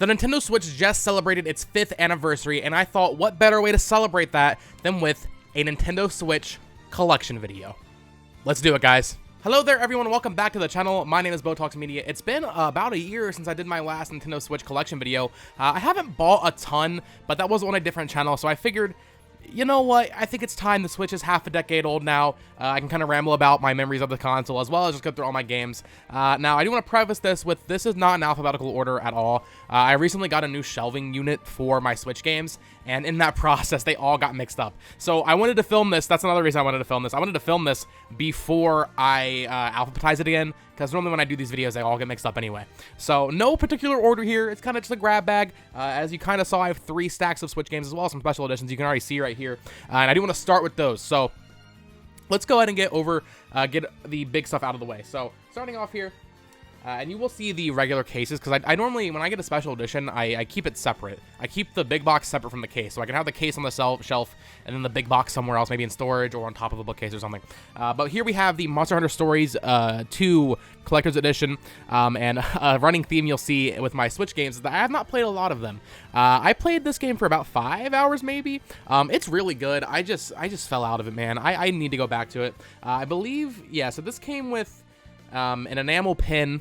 The Nintendo Switch just celebrated its 5th anniversary, and I thought what better way to celebrate that than with a Nintendo Switch collection video. Let's do it, guys. Hello there, everyone. Welcome back to the channel. My name is BoTalksMedia. It's been about a year since I did my last Nintendo Switch collection video. I haven't bought a ton, but that was on a different channel, so I figured, you know what, I think it's time. The Switch is half a decade old now. I can kind of ramble about my memories of the console as well as just go through all my games. Now, I do want to preface this with this is not in alphabetical order at all. I recently got a new shelving unit for my Switch games, and in that process, they all got mixed up. So I wanted to film this. That's another reason I wanted to film this. I wanted to film this before I alphabetize it again, because normally when I do these videos, they all get mixed up anyway. So no particular order here. It's kind of just a grab bag. As you kind of saw, I have 3 stacks of Switch games as well, some special editions you can already see right here. And I do want to start with those. So let's go ahead and get the big stuff out of the way. So starting off here, and you will see the regular cases, because I normally, when I get a special edition, I keep it separate. I keep the big box separate from the case, so I can have the case on the shelf, and then the big box somewhere else, maybe in storage or on top of a bookcase or something. But here we have the Monster Hunter Stories 2 Collector's Edition, and a running theme you'll see with my Switch games is that I have not played a lot of them. I played this game for about 5 hours, maybe. It's really good. I just fell out of it, man. I need to go back to it. I believe, yeah, so this came with an enamel pin,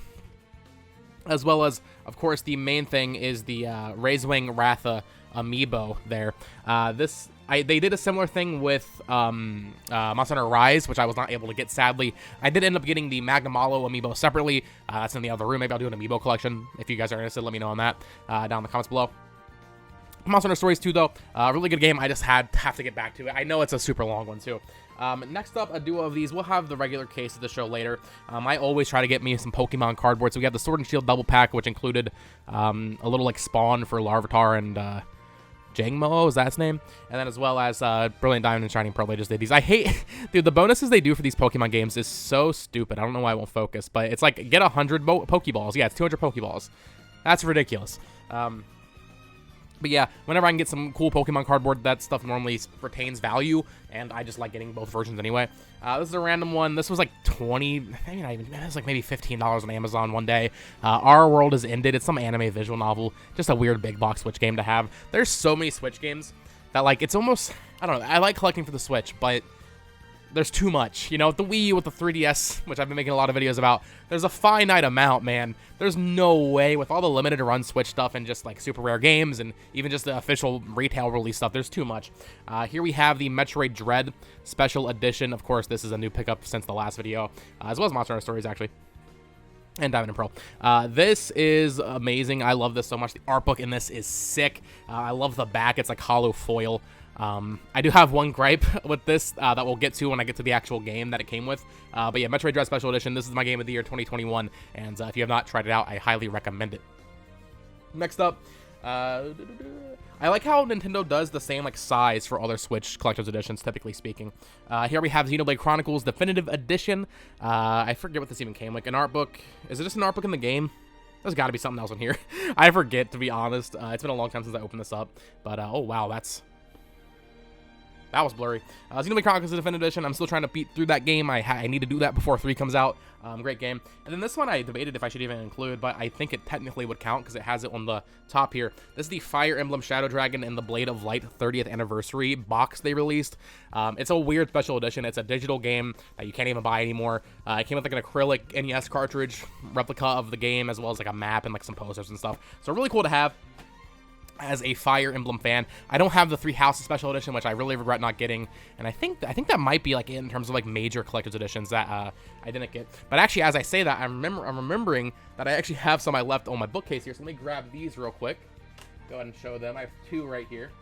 as well as, of course, the main thing is the Razewing Ratha amiibo there. They did a similar thing with Monster Hunter Rise, which I was not able to get, sadly. I did end up getting the Magnamalo amiibo separately. That's in the other room. Maybe I'll do an amiibo collection. If you guys are interested, let me know on that down in the comments below. Monster Hunter Stories 2, though, really good game. I just have to get back to it. I know it's a super long one, too. Next up, a duo of these. We'll have the regular case of the show later. I always try to get me some Pokemon cardboard. So we have the Sword and Shield double pack, which included a little like Spawn for Larvitar and Jangmo, is that his name? And then as well as Brilliant Diamond and Shining Pearl. They just did these. I hate, dude, the bonuses they do for these Pokemon games is so stupid. I don't know why I won't focus, but it's like get 100 Pokeballs. Yeah, it's 200 Pokeballs. That's ridiculous. But yeah, whenever I can get some cool Pokemon cardboard, that stuff normally retains value, and I just like getting both versions anyway. This is a random one. This was like 20, maybe not even, it was like maybe $15 on Amazon one day. Our World Has Ended. It's some anime visual novel. Just a weird big box Switch game to have. There's so many Switch games that, like, it's almost, I don't know, I like collecting for the Switch, but there's too much. You know, with the Wii U, with the 3DS, which I've been making a lot of videos about, there's a finite amount, man. There's no way, with all the limited run Switch stuff and just like super rare games and even just the official retail release stuff, there's too much. Here we have the Metroid Dread Special Edition. Of course, this is a new pickup since the last video, as well as Monster Hunter Stories, actually. And Diamond and Pearl. This is amazing. I love this so much. The art book in this is sick. I love the back. It's like hollow foil. I do have one gripe with this that we'll get to when I get to the actual game that it came with. But yeah, Metroid Dread Special Edition. This is my game of the year 2021. And if you have not tried it out, I highly recommend it. Next up, I like how Nintendo does the same like size for other Switch collector's editions, typically speaking. Here we have Xenoblade Chronicles Definitive Edition. I forget what this even came like. An art book. Is it just an art book in the game? There's got to be something else in here. I forget, to be honest. It's been a long time since I opened this up. But oh wow, that was blurry. Xenoblade Chronicles Definitive Edition. I'm still trying to beat through that game. I need to do that before 3 comes out. Great game. And then this one I debated if I should even include, but I think it technically would count because it has it on the top here. This is the Fire Emblem Shadow Dragon and the Blade of Light 30th Anniversary box they released. It's a weird special edition. It's a digital game that you can't even buy anymore. It came with like an acrylic NES cartridge replica of the game, as well as like a map and like some posters and stuff. So really cool to have. As a Fire Emblem fan, I don't have the 3 Houses Special Edition, which I really regret not getting, and I think that might be like it in terms of like major collector's editions that I didn't get. But actually, as I say that, I'm remembering that I actually have some I left on my bookcase here. So let me grab these real quick. Go ahead and show them. I have 2 right here.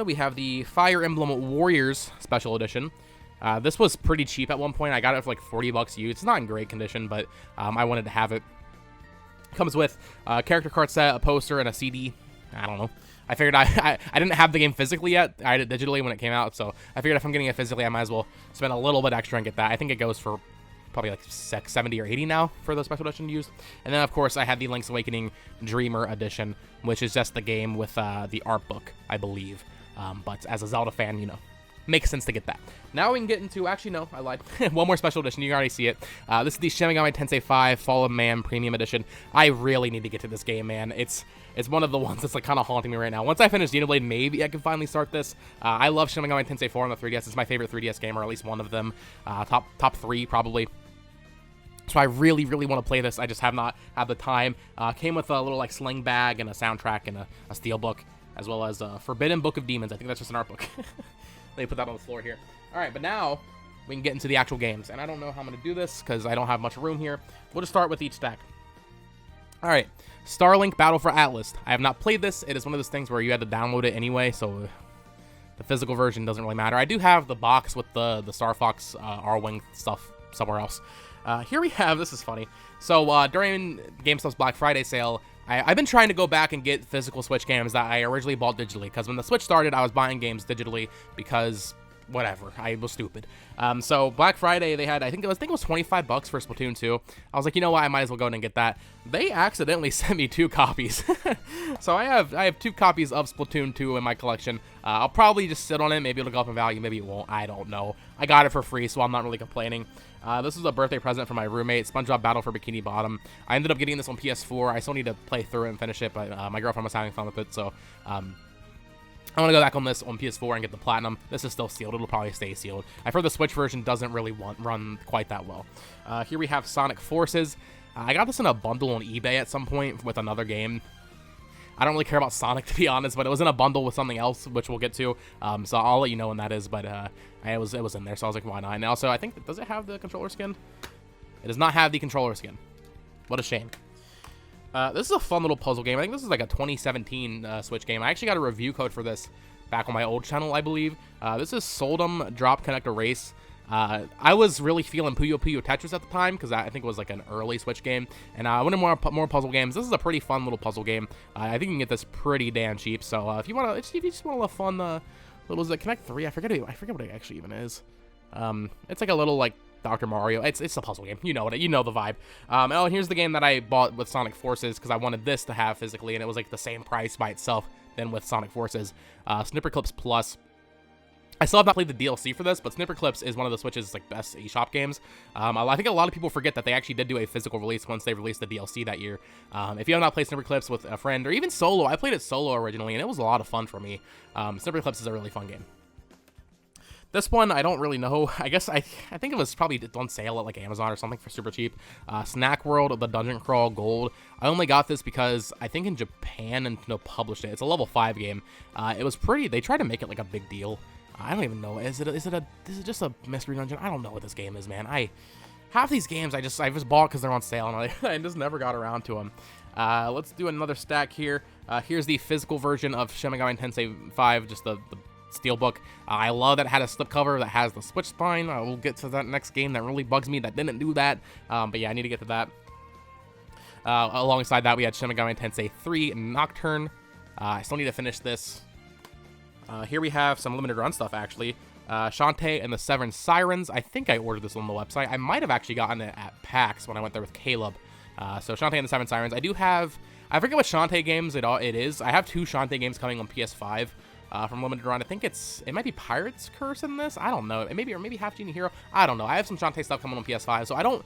We have the Fire Emblem Warriors Special Edition. This was pretty cheap at one point. I got it for like $40 used. It's not in great condition, but I wanted to have it. Comes with a character card set, a poster, and a CD. I don't know. I figured I didn't have the game physically yet. I had it digitally when it came out, so I figured if I'm getting it physically, I might as well spend a little bit extra and get that. I think it goes for probably like 70 or 80 now for the special edition used. And then, of course, I had the Link's Awakening Dreamer Edition, which is just the game with the art book, I believe. But as a Zelda fan, you know, makes sense to get that. Now we can get into, actually no, I lied. One more special edition, you can already see it. This is the Shin Megami Tensei 5 Fall of Man Premium Edition. I really need to get to this game, man. It's one of the ones that's like kind of haunting me right now. Once I finish Xenoblade, maybe I can finally start this. I love Shin Megami Tensei 4 on the 3DS. It's my favorite 3DS game, or at least one of them. Top 3 probably. So I really, really want to play this. I just have not had the time. Came with a little like sling bag and a soundtrack and a steelbook, as well as a Forbidden Book of Demons. I think that's just an art book. Let me put that on the floor here. All right, but now we can get into the actual games. And I don't know how I'm going to do this because I don't have much room here. We'll just start with each stack. All right, Starlink Battle for Atlas. I have not played this. It is one of those things where you had to download it anyway, so the physical version doesn't really matter. I do have the box with the Star Fox R-Wing stuff somewhere else. Here we have, this is funny. So during GameStop's Black Friday sale, I've been trying to go back and get physical Switch games that I originally bought digitally, because when the Switch started, I was buying games digitally because whatever, I was stupid. So Black Friday, they had, I think it was $25 for Splatoon 2. I was like, you know what, I might as well go in and get that. They accidentally sent me 2 copies. So I have 2 copies of Splatoon 2 in my collection. I'll probably just sit on it. Maybe it'll go up in value, maybe it won't. I don't know. I got it for free, so I'm not really complaining. This was a birthday present from my roommate, Spongebob Battle for Bikini Bottom. I ended up getting this on PS4. I still need to play through it and finish it, but my girlfriend was having fun with it, so I want to go back on this on PS4 and get the Platinum. This is still sealed. It'll probably stay sealed. I've heard the Switch version doesn't really run quite that well. Here we have Sonic Forces. I got this in a bundle on eBay at some point with another game. I don't really care about Sonic, to be honest, but it was in a bundle with something else, which we'll get to. So I'll let you know when that is, but it was in there, so I was like, why not? And also, I think, does it have the controller skin? It does not have the controller skin. What a shame. This is a fun little puzzle game. I think this is like a 2017 Switch game. I actually got a review code for this back on my old channel, I believe. This is Soldum Drop Connector Race. I was really feeling Puyo Puyo Tetris at the time, because I think it was like an early Switch game, and I wanted more puzzle games. This is a pretty fun little puzzle game. I think you can get this pretty damn cheap. So if you just want a little fun little, is it Connect 3? I forget what it actually even is. It's like a little like Dr. Mario. It's a puzzle game. You know it. You know the vibe. Oh, here's the game that I bought with Sonic Forces, because I wanted this to have physically, and it was like the same price by itself than with Sonic Forces. Snipper Clips Plus. I still have not played the DLC for this, but Snipper Clips is one of the Switch's like best eShop games. I think a lot of people forget that they actually did do a physical release once they released the DLC that year. If you have not played Snipper Clips with a friend, or even solo, I played it solo originally, and it was a lot of fun for me. Snipper Clips is a really fun game. This one, I don't really know. I guess I think it was probably on sale at like Amazon or something for super cheap. Snack World, the Dungeon Crawl Gold. I only got this because I think in Japan Nintendo published it. It's a level 5 game. It was pretty. They tried to make it like a big deal. I don't even know. Is it just a mystery dungeon? I don't know what this game is, man. Half these games I just bought because they're on sale, and I just never got around to them. Let's do another stack here. Here's the physical version of Shin Megami Tensei 5, just the Steelbook. I love that it had a slipcover that has the Switch spine. I will get to that next game that really bugs me that didn't do that. But yeah, I need to get to that. Alongside that, we had Shin Megami Tensei 3 Nocturne. I still need to finish this. Here we have some limited run stuff, actually. Shantae and the Seven Sirens. I think I ordered this on the website. I might have actually gotten it at PAX when I went there with Caleb. So Shantae and the Seven Sirens. I do have... I forget what Shantae games it is. I have 2 Shantae games coming on PS5 from limited run. I think it might be Pirate's Curse in this. I don't know. Maybe Half Genie Hero. I don't know. I have some Shantae stuff coming on PS5, so I don't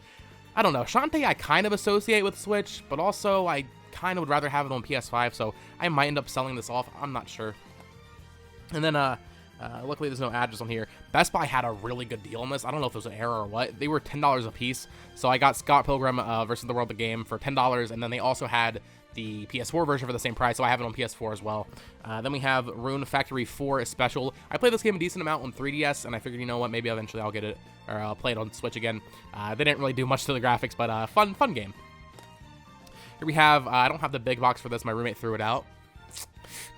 know. Shantae I kind of associate with Switch, but also I kind of would rather have it on PS5, so I might end up selling this off. I'm not sure. And then, luckily there's no address on here. Best Buy had a really good deal on this. I don't know if it was an error or what. They were $10 a piece. So I got Scott Pilgrim versus the World the game for $10, and then they also had the PS4 version for the same price, so I have it on PS4 as well. Then we have Rune Factory 4 Special. I played this game a decent amount on 3DS, and I figured, you know what, maybe eventually I'll get it, or I'll play it on Switch again. They didn't really do much to the graphics, but fun game. Here we have, I don't have the big box for this. My roommate threw it out.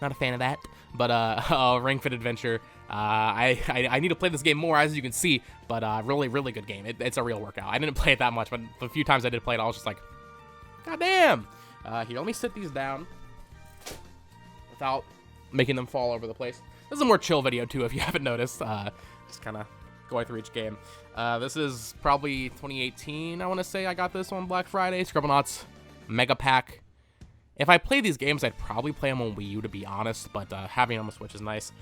Not a fan of that. But Ringfit Adventure. I need to play this game more, as you can see, but really, really good game. It's a real workout. I didn't play it that much, but the few times I did play it, I was just like, God damn! Here, let me sit these down without making them fall over the place. This is a more chill video, too, if you haven't noticed. Just kind of going through each game. This is probably 2018, I want to say. I got this on Black Friday. Scribblenauts Mega Pack. If I play these games, I'd probably play them on Wii U, to be honest, but having them on Switch is nice.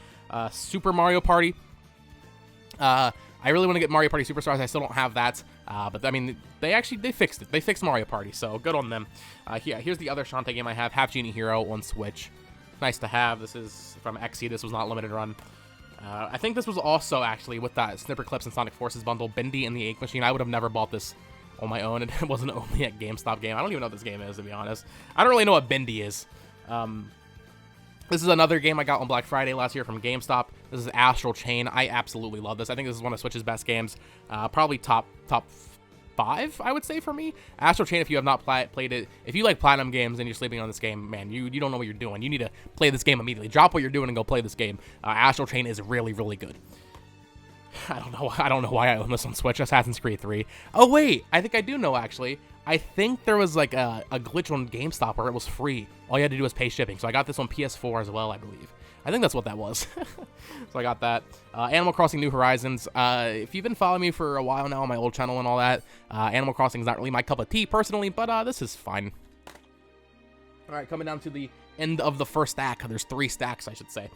Super Mario Party. I really want to get Mario Party Superstars. I still don't have that, but I mean, they fixed it. They fixed Mario Party, so good on them. Here's the other Shantae game I have, Half Genie Hero on Switch. Nice to have. This is from Xe. This was not limited run. I think this was also actually with that Snipper Clips and Sonic Forces bundle, Bendy and the Ink Machine. I would have never bought this on my own. It wasn't only at GameStop game. I don't even know what this game is, to be honest. I don't really know what Bendy is. This is another game I got on Black Friday last year from GameStop. This is Astral Chain. I absolutely love this. I think this is one of Switch's best games. Probably top 5, I would say, for me. Astral Chain, if you have not played it, if you like Platinum games and you're sleeping on this game, man, you don't know what you're doing. You need to play this game immediately. Drop what you're doing and go play this game. Astral Chain is really, really good. I don't know why I own this on Switch. Assassin's Creed 3. Oh, wait. I think I do know, actually. I think there was like a glitch on GameStop where it was free. All you had to do was pay shipping. So I got this on PS4 as well, I believe. I think that's what that was. So I got that. Animal Crossing New Horizons. If you've been following me for a while now on my old channel and all that, Animal Crossing is not really my cup of tea personally, but this is fine. All right, coming down to the end of the first stack. There's 3 stacks, I should say.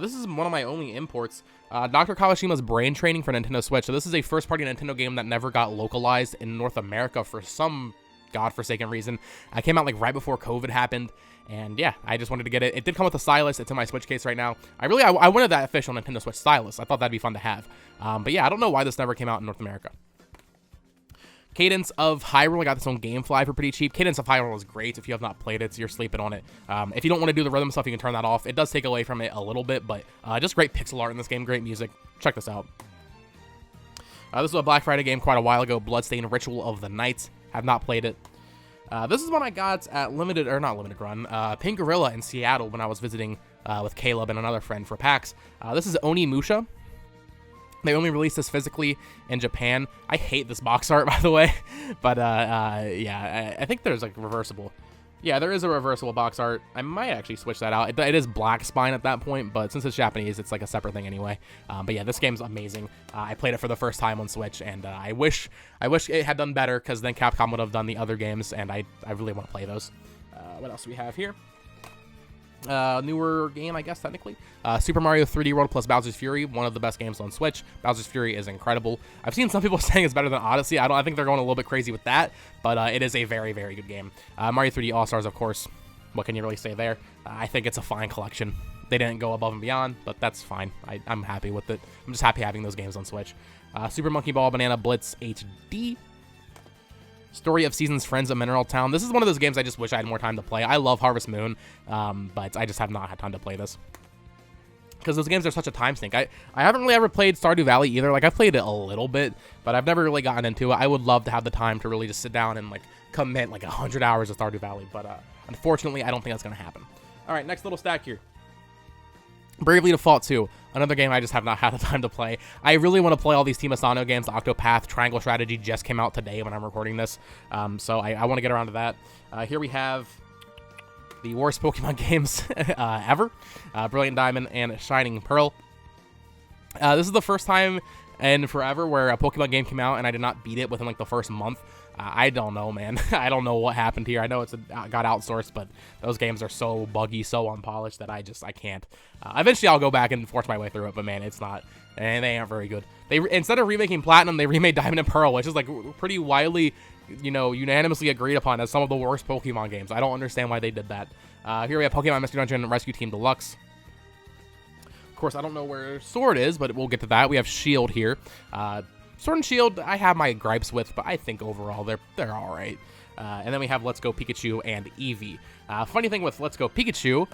This is one of my only imports. Dr. Kawashima's Brain Training for Nintendo Switch. So this is a first-party Nintendo game that never got localized in North America for some godforsaken reason. I came out like right before COVID happened, and yeah, I just wanted to get it. It did come with a stylus. It's in my Switch case right now. I wanted that official Nintendo Switch stylus. I thought that'd be fun to have. But yeah, I don't know why this never came out in North America. Cadence of Hyrule, I got this on GameFly for pretty cheap. Cadence of Hyrule is great if you have not played it, so you're sleeping on it. If you don't want to do the rhythm stuff, you can turn that off. It does take away from it a little bit, but just great pixel art in this game, great music. Check this out. This was a Black Friday game quite a while ago, Bloodstained Ritual of the Night. Have not played it. This is one I got at not limited run, Pink Gorilla in Seattle when I was visiting with Caleb and another friend for PAX. This is Onimusha. They only released this physically in Japan. I hate this box art, by the way. But, yeah, I think there's, like, reversible. Yeah, there is a reversible box art. I might actually switch that out. It is black spine at that point, but since it's Japanese, it's, like, a separate thing anyway. But, yeah, this game's amazing. I played it for the first time on Switch, and I wish it had done better, because then Capcom would have done the other games, and I really want to play those. What else do we have here? Newer game, I guess, technically. Super Mario 3D World plus Bowser's Fury, one of the best games on Switch. Bowser's Fury is incredible. I've seen some people saying it's better than Odyssey. I think they're going a little bit crazy with that, but it is a very, very good game. Mario 3D All-Stars, of course. What can you really say there? I think it's a fine collection. They didn't go above and beyond, but that's fine. I'm happy with it. I'm just happy having those games on Switch. Super Monkey Ball Banana Blitz HD. Story of Seasons Friends of Mineral Town. This is one of those games I just wish I had more time to play. I love Harvest Moon, but I just have not had time to play this. Because those games are such a time sink. I haven't really ever played Stardew Valley either. Like, I've played it a little bit, but I've never really gotten into it. I would love to have the time to really just sit down and, like, commit, like, 100 hours of Stardew Valley. But, unfortunately, I don't think that's going to happen. All right, next little stack here. Bravely Default 2, another game I just have not had the time to play. I really want to play all these Team Asano games. Octopath Triangle Strategy just came out today when I'm recording this, so I want to get around to that. Here we have the worst Pokemon games ever, Brilliant Diamond and Shining Pearl. This is the first time in forever where a Pokemon game came out and I did not beat it within like the first month. I don't know, man. I don't know what happened here. I know it's got outsourced, but those games are so buggy, so unpolished that I can't. Eventually, I'll go back and force my way through it, but man, it's not. And they aren't very good. Instead of remaking Platinum, they remade Diamond and Pearl, which is like pretty widely, unanimously agreed upon as some of the worst Pokemon games. I don't understand why they did that. Here we have Pokemon Mystery Dungeon Rescue Team Deluxe. Of course, I don't know where Sword is, but we'll get to that. We have Shield here. Sword and Shield, I have my gripes with, but I think overall they're all right. And then we have Let's Go Pikachu and Eevee. Funny thing with Let's Go Pikachu,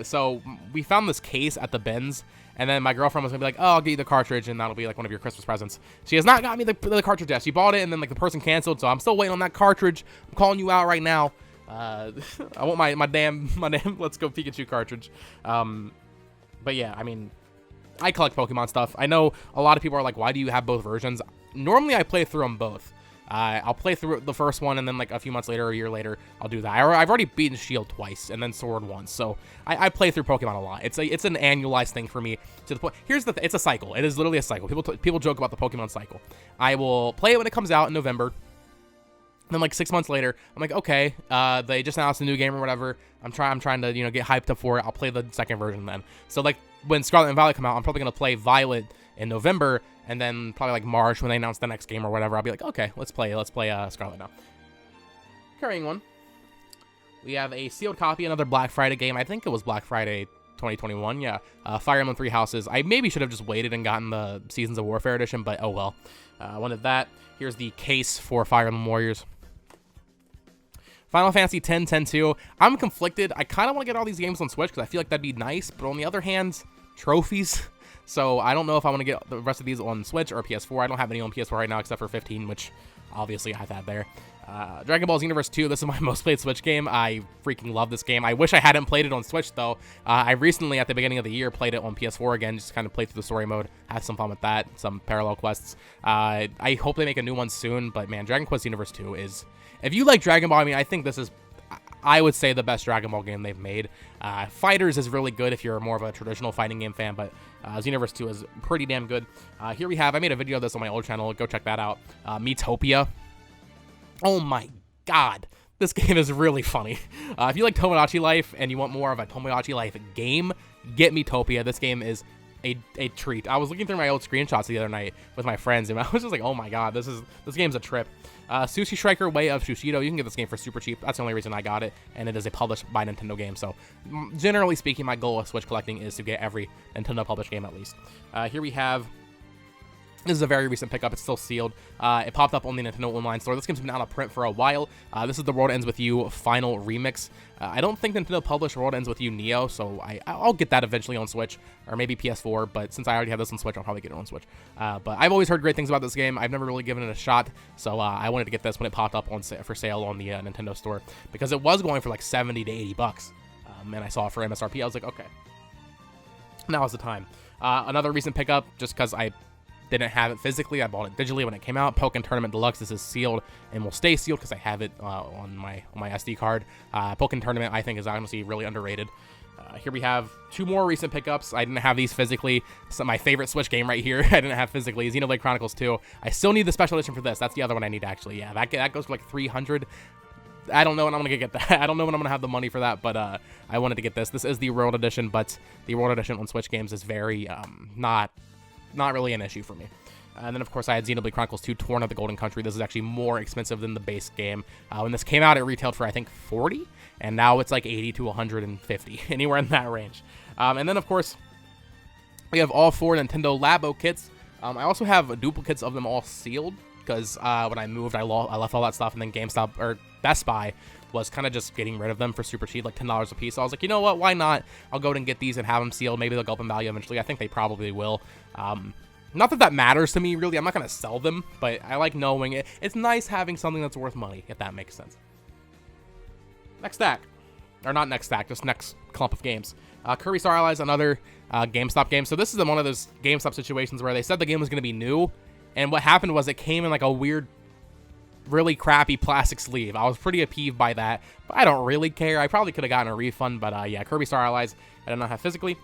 so we found this case at the bins, and then my girlfriend was gonna be like, "Oh, I'll get you the cartridge, and that'll be like one of your Christmas presents." She has not got me the cartridge yet. She bought it, and then like the person canceled, so I'm still waiting on that cartridge. I'm calling you out right now. I want my damn Let's Go Pikachu cartridge. But yeah, I mean, I collect Pokemon stuff. I know a lot of people are like, why do you have both versions? Normally, I play through them both. I'll play through the first one, and then like a few months later, or a year later, I'll do that. I've already beaten Shield twice, and then Sword once, so I play through Pokemon a lot. It's an annualized thing for me. To the point, here's the it's a cycle. It is literally a cycle. People joke about the Pokemon cycle. I will play it when it comes out in November. Then like 6 months later, I'm like, okay, they just announced a new game or whatever. I'm trying to get hyped up for it. I'll play the second version then. So like when Scarlet and Violet come out, I'm probably gonna play Violet in November, and then probably like March when they announce the next game or whatever, I'll be like, okay, let's play Scarlet now. Carrying one, we have a sealed copy, another Black Friday game. I think it was Black Friday 2021, yeah. Fire Emblem Three Houses. I maybe should have just waited and gotten the Seasons of Warfare edition, but oh well. I wanted that. Here's the case for Fire Emblem Warriors. Final Fantasy X 10-2. I'm conflicted. I kind of want to get all these games on Switch because I feel like that'd be nice, but on the other hand, trophies. So I don't know if I want to get the rest of these on Switch or PS4. I don't have any on PS4 right now except for 15, which obviously I've had there. Dragon Ball Xenoverse 2, this is my most played Switch game. I freaking love this game. I wish I hadn't played it on Switch, though. I recently, at the beginning of the year, played it on PS4 again, just kind of played through the story mode, had some fun with that, some parallel quests. I hope they make a new one soon, but man, Dragon Quest Xenoverse 2 is... If you like Dragon Ball, I mean, I think this is, I would say, the best Dragon Ball game they've made. Fighters is really good if you're more of a traditional fighting game fan, but Xenoverse 2 is pretty damn good. Here we have, I made a video of this on my old channel, go check that out, Miitopia. Oh my god, this game is really funny. If you like Tomodachi Life and you want more of a Tomodachi Life game, get Miitopia. This game is a treat. I was looking through my old screenshots the other night with my friends, and I was just like, oh my god, this game's a trip. Sushi Striker Way of Shushido, you can get this game for super cheap. That's the only reason I got it, and it is a published by Nintendo game. So generally speaking, my goal with Switch collecting is to get every Nintendo published game at least. Here we have... This is a very recent pickup. It's still sealed. It popped up on the Nintendo Online Store. This game's been out of print for a while. This is the World Ends With You Final Remix. I don't think Nintendo published World Ends With You Neo, so I'll get that eventually on Switch, or maybe PS4, but since I already have this on Switch, I'll probably get it on Switch. But I've always heard great things about this game. I've never really given it a shot, so I wanted to get this when it popped up on for sale on the Nintendo Store, because it was going for like 70 to 80 bucks, and I saw it for MSRP. I was like, okay, now is the time. Another recent pickup, just because I didn't have it physically, I bought it digitally when it came out. Pokken Tournament Deluxe. This is sealed and will stay sealed because I have it on my SD card. Pokken Tournament, I think, is honestly really underrated. Here we have two more recent pickups. I didn't have these physically. So my favorite Switch game right here, I didn't have physically. Xenoblade Chronicles 2. I still need the special edition for this. That's the other one I need, actually. Yeah, that goes for like 300. I don't know when I'm going to get that. I don't know when I'm going to have the money for that, but I wanted to get this. This is the World Edition, but the World Edition on Switch games is very not really an issue for me. And then, of course, I had Xenoblade Chronicles 2 Torn of the Golden Country. This is actually more expensive than the base game. When this came out, it retailed for, I think, 40, and now it's like 80 to 150, anywhere in that range. And then, of course, we have all 4 Nintendo Labo kits. I also have duplicates of them all sealed, because when I moved, I left all that stuff, and then GameStop, or Best Buy, was kind of just getting rid of them for super cheap, like $10 a piece. So I was like, you know what, why not? I'll go ahead and get these and have them sealed. Maybe they'll go up in value eventually. I think they probably will. Not that matters to me, really. I'm not going to sell them, but I like knowing it. It's nice having something that's worth money, if that makes sense. Next stack. Or not next stack, just next clump of games. Kirby Star Allies, another GameStop game. So this is one of those GameStop situations where they said the game was going to be new, and what happened was it came in like a weird, really crappy plastic sleeve. I was pretty peeved by that, but I don't really care. I probably could have gotten a refund, but yeah, Kirby Star Allies, I did not have physically.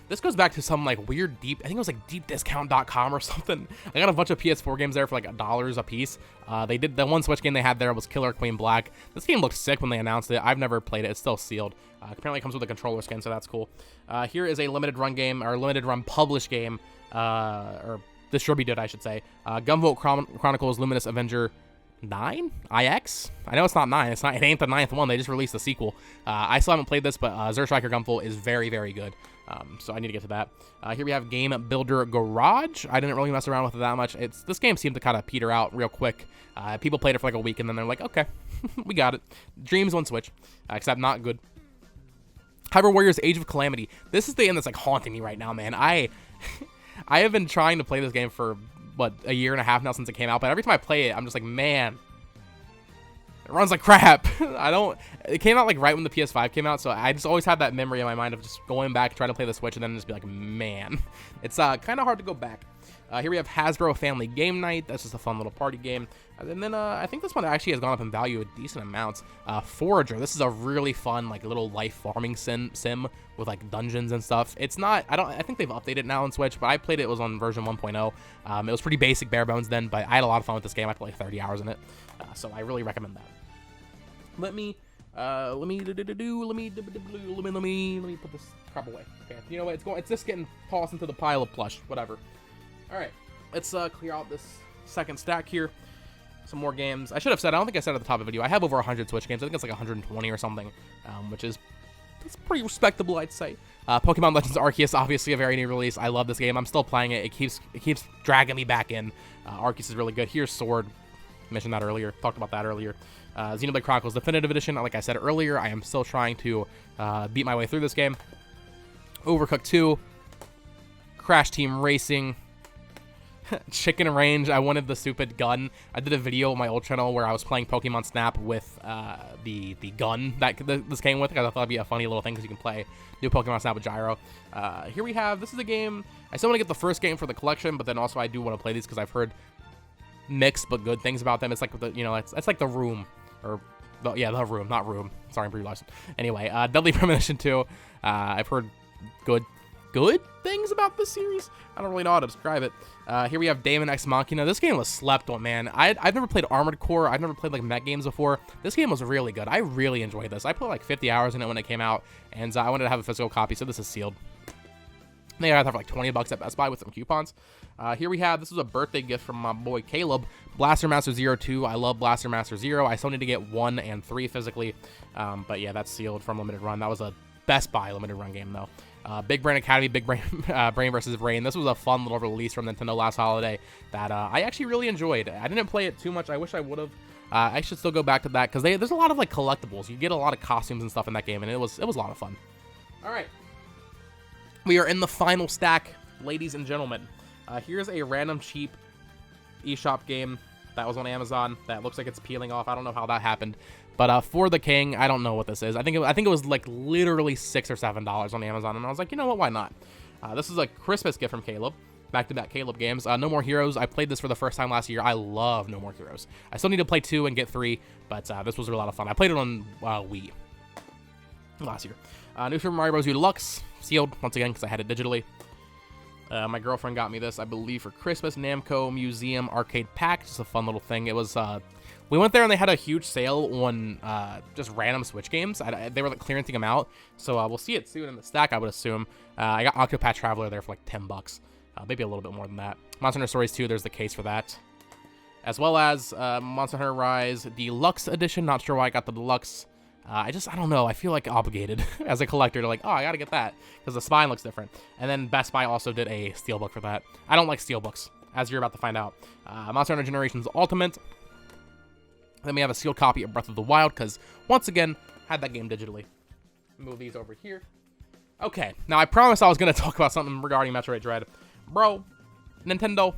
This goes back to some like weird I think it was like deepdiscount.com or something. I got a bunch of PS4 games there for like $1 a piece. They did, the one Switch game they had there was Killer Queen Black. This game looked sick when they announced it. I've never played it. It's still sealed. Apparently it comes with a controller skin, so that's cool. Here is a limited run game, or limited run published game, or distributed, I should say. Gunvolt Chronicles Luminous Avenger 9 IX. I know it's not 9. It ain't the 9th one. They just released the sequel. I still haven't played this, but Zerstriker Gunvolt is very, very good. So I need to get to that. Here we have Game Builder Garage. I didn't really mess around with it that much. This game seemed to kind of peter out real quick. People played it for like a week, and then they're like, okay, we got it. Dreams on Switch, except not good. Hyrule Warriors Age of Calamity. This is the game that's like haunting me right now, man. I have been trying to play this game for, what, a year and a half now since it came out, but every time I play it, I'm just like, man, it runs like crap. It came out like right when the PS5 came out, so I just always had that memory in my mind of just going back, trying to play the Switch, and then just be like, man, it's kind of hard to go back. Here we have Hasbro Family Game Night. That's just a fun little party game. And then I think this one actually has gone up in value a decent amount. Forager. This is a really fun like little life farming sim with like dungeons and stuff. It's not. I think they've updated it now on Switch, but I played it. It was on version 1.0. It was pretty basic, bare bones then, but I had a lot of fun with this game. I played like 30 hours in it, so I really recommend that. Let me Let me put this crap away. Okay, you know what? It's just getting tossed into the pile of plush. Whatever. All right, let's clear out this second stack here. Some more games. I should have said, I don't think I said at the top of the video, I have over 100 Switch games. I think it's like 120 or something, which is that's pretty respectable, I'd say. Pokemon Legends Arceus, obviously a very new release. I love this game. I'm still playing it. It keeps dragging me back in. Arceus is really good. Here's Sword. Mentioned that earlier. Talked about that earlier. Xenoblade Chronicles Definitive Edition. Like I said earlier, I am still trying to beat my way through this game. Overcooked 2. Crash Team Racing. Chicken Range. I wanted the stupid gun. I did a video on my old channel where I was playing Pokemon Snap with the gun that this came with, because I thought it'd be a funny little thing because you can play new Pokemon Snap with Gyro. Here we have, this is a game, I still want to get the first game for the collection, but then also I do want to play these because I've heard mixed but good things about them. It's like the, you know, it's like The Room, or The Room, not Room. Sorry, I'm realized. Anyway, Deadly Premonition 2. I've heard good things about this series. I don't really know how to describe it. Here we have Daemon X Machina. This game was slept on, man. I've never played Armored Core. I've never played like mech games before. This game was really good. I really enjoyed this. I put like 50 hours in it when it came out, and I wanted to have a physical copy, so this is sealed. They got it for like $20 at Best Buy with some coupons. Here we have, this is a birthday gift from my boy Caleb, Blaster Master 02. I love Blaster Master 0. I still need to get 1 and 3 physically, but yeah, that's sealed from Limited Run. That was a Best Buy Limited Run game though. Big Brain Academy, Big Brain Brain versus Brain. This was a fun little release from Nintendo last holiday that I actually really enjoyed. I didn't play it too much. I wish I would have. I should still go back to that because there's a lot of like collectibles. You get a lot of costumes and stuff in that game, and it was a lot of fun. All right, we are in the final stack, ladies and gentlemen. Here's a random cheap eShop game that was on Amazon that looks like it's peeling off. I don't know how that happened. But For the King, I don't know what this is. I think it was like literally $6 or $7 on Amazon, and I was like, you know what, why not? This is a Christmas gift from Caleb. Back-to-back Caleb games. No More Heroes. I played this for the first time last year. I love No More Heroes. I still need to play 2 and get 3, but this was a lot of fun. I played it on Wii last year. New Super Mario Bros. U Deluxe. Sealed, once again, because I had it digitally. My girlfriend got me this, I believe, for Christmas. Namco Museum Arcade Pack. Just a fun little thing. It was... we went there and they had a huge sale on just random Switch games. They were like clearancing them out, so we'll see it soon in the stack, I would assume. I got Octopath Traveler there for like $10, maybe a little bit more than that. Monster Hunter Stories 2, there's the case for that, as well as Monster Hunter Rise Deluxe Edition. Not sure why I got the Deluxe. I don't know. I feel like obligated as a collector to like, oh, I gotta get that because the spine looks different. And then Best Buy also did a steelbook for that. I don't like steelbooks, as you're about to find out. Monster Hunter Generations Ultimate. Then we have a sealed copy of Breath of the Wild, because, once again, had that game digitally. Move these over here. Okay, now I promised I was going to talk about something regarding Metroid Dread. Bro, Nintendo,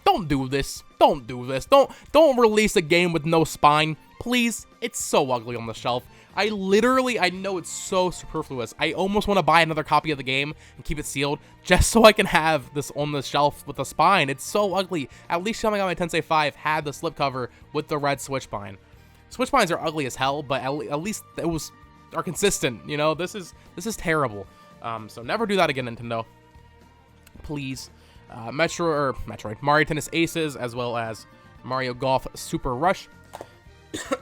don't do this. Don't do this. Don't release a game with no spine. Please, it's so ugly on the shelf. I know it's so superfluous. I almost want to buy another copy of the game and keep it sealed just so I can have this on the shelf with the spine. It's so ugly. At least Shin Megami Tensei 5 had the slipcover with the red Switch spine. Switch spines are ugly as hell, but at least are consistent. You know, this is terrible. So never do that again, Nintendo. Please. Metroid, Mario Tennis Aces, as well as Mario Golf Super Rush.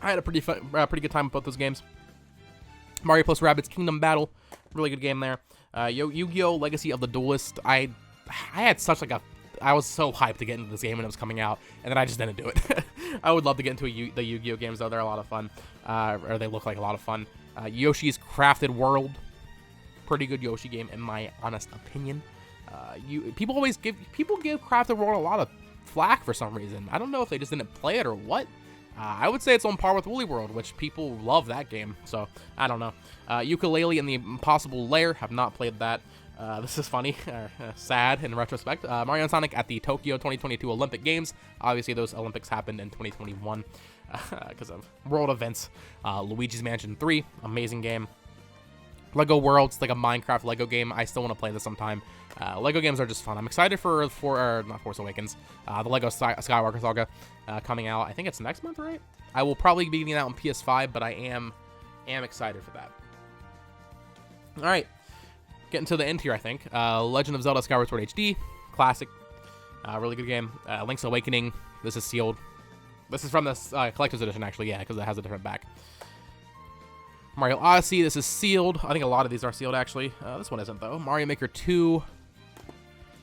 I had a pretty good time with both those games. Mario plus Rabbids Kingdom Battle, really good game there. Yu-Gi-Oh! Legacy of the Duelist. I had such like I was so hyped to get into this game when it was coming out, and then I just didn't do it. I would love to get into the Yu-Gi-Oh! Games though. They're a lot of fun, or they look like a lot of fun. Yoshi's Crafted World, pretty good Yoshi game in my honest opinion. People give Crafted World a lot of flack for some reason. I don't know if they just didn't play it or what. I would say it's on par with Woolly World, which people love that game, so I don't know. Yooka-Laylee and the Impossible Lair, have not played that. This is funny, sad in retrospect. Mario and Sonic at the Tokyo 2022 Olympic Games. Obviously, those Olympics happened in 2021 because of world events. Luigi's Mansion 3, amazing game. Lego Worlds, like a Minecraft Lego game. I still want to play this sometime. Lego games are just fun. I'm excited for not Force Awakens, the Lego Skywalker Saga coming out. I think it's next month, right? I will probably be getting that on PS5, but I am excited for that. All right, getting to the end here, I think. Legend of Zelda Skyward Sword HD, classic, really good game. Link's Awakening, this is sealed. This is from the collector's edition, actually, yeah, because it has a different back. Mario Odyssey, this is sealed. I think a lot of these are sealed, actually. This one isn't, though. Mario Maker 2.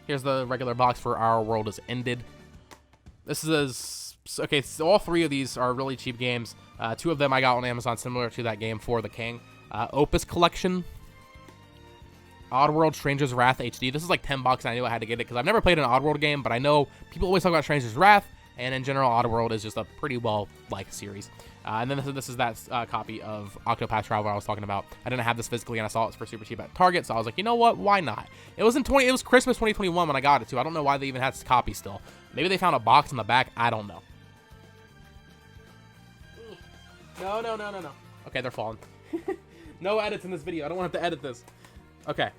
Here's the regular box for Our World Is Ended. This is... Okay, so all 3 of these are really cheap games. 2 of them I got on Amazon, similar to that game, For the King. Opus Collection. Oddworld Stranger's Wrath HD. This is like $10, and I knew I had to get it, because I've never played an Oddworld game, but I know people always talk about Stranger's Wrath, and in general, Oddworld is just a pretty well-liked series. And then this is that copy of Octopath Traveler I was talking about. I didn't have this physically, and I saw it for super cheap at Target, so I was like, you know what? Why not? It was Christmas 2021 when I got it, too. I don't know why they even had this copy still. Maybe they found a box in the back. I don't know. No. Okay, they're falling. No edits in this video. I don't want to have to edit this. Okay.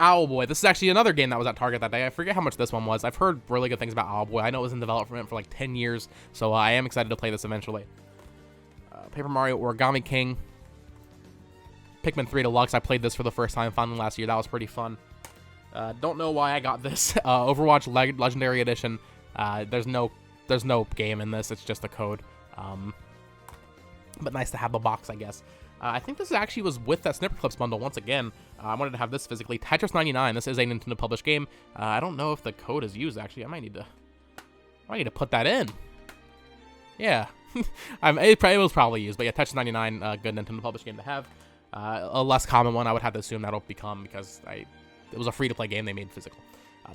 Owlboy. This is actually another game that was at Target that day. I forget how much this one was. I've heard really good things about Owlboy. I know it was in development for like 10 years, so I am excited to play this eventually. Paper Mario Origami King. Pikmin 3 Deluxe. I played this for the first time finally last year. That was pretty fun. Don't know why I got this. Overwatch Legendary Edition. There's no game in this. It's just a code. But nice to have the box, I guess. I think this actually was with that Snipper Clips bundle once again. I wanted to have this physically. Tetris 99. This is a Nintendo published game. I don't know if the code is used, actually. I might need to put that in. Yeah. It was probably used, but yeah, Tetris 99, good Nintendo published game to have. A less common one, I would have to assume that'll become, because it was a free-to-play game they made physical.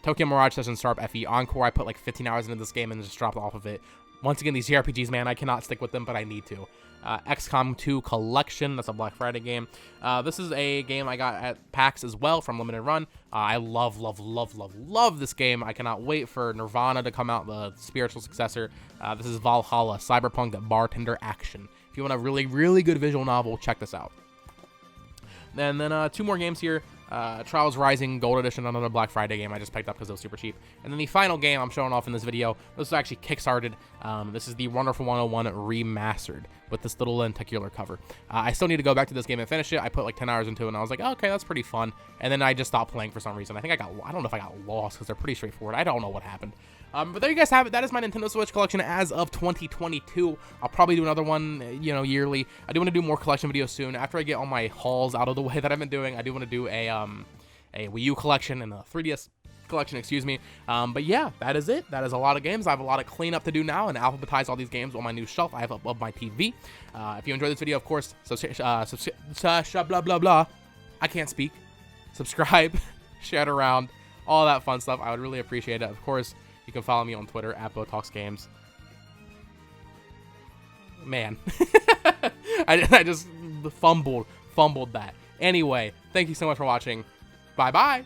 Tokyo Mirage Session Sharp FE Encore. I put like 15 hours into this game and just dropped off of it. Once again, these JRPGs, man, I cannot stick with them, but I need to. Xcom 2 Collection. That's a Black Friday game. This is a game I got at PAX as well from Limited Run. I love this game. I cannot wait for Nirvana to come out, the spiritual successor. This is Valhalla, Cyberpunk Bartender Action. If you want a really good visual novel, check this out. And then 2 more games here. Trials Rising Gold Edition, another Black Friday game I just picked up because it was super cheap. And then the final game I'm showing off in this video, this was actually kickstarted. This is the Wonderful 101 Remastered with this little lenticular cover. I still need to go back to this game and finish it. I put like 10 hours into it, and I was like, oh, okay, that's pretty fun. And then I just stopped playing for some reason. I don't know if I got lost because they're pretty straightforward. I don't know what happened. But there you guys have it. That is my Nintendo Switch collection as of 2022. I'll probably do another one, yearly. I do want to do more collection videos soon. After I get all my hauls out of the way that I've been doing, I do want to do a Wii U collection and a 3DS collection, excuse me. But yeah, that is it. That is a lot of games. I have a lot of cleanup to do now and alphabetize all these games on my new shelf I have above my TV. If you enjoyed this video, of course, blah, blah, blah. I can't speak. Subscribe, share it around, all that fun stuff. I would really appreciate it. Of course, you can follow me on Twitter at BoTalksGames. Man, I just fumbled that. Anyway, thank you so much for watching. Bye-bye.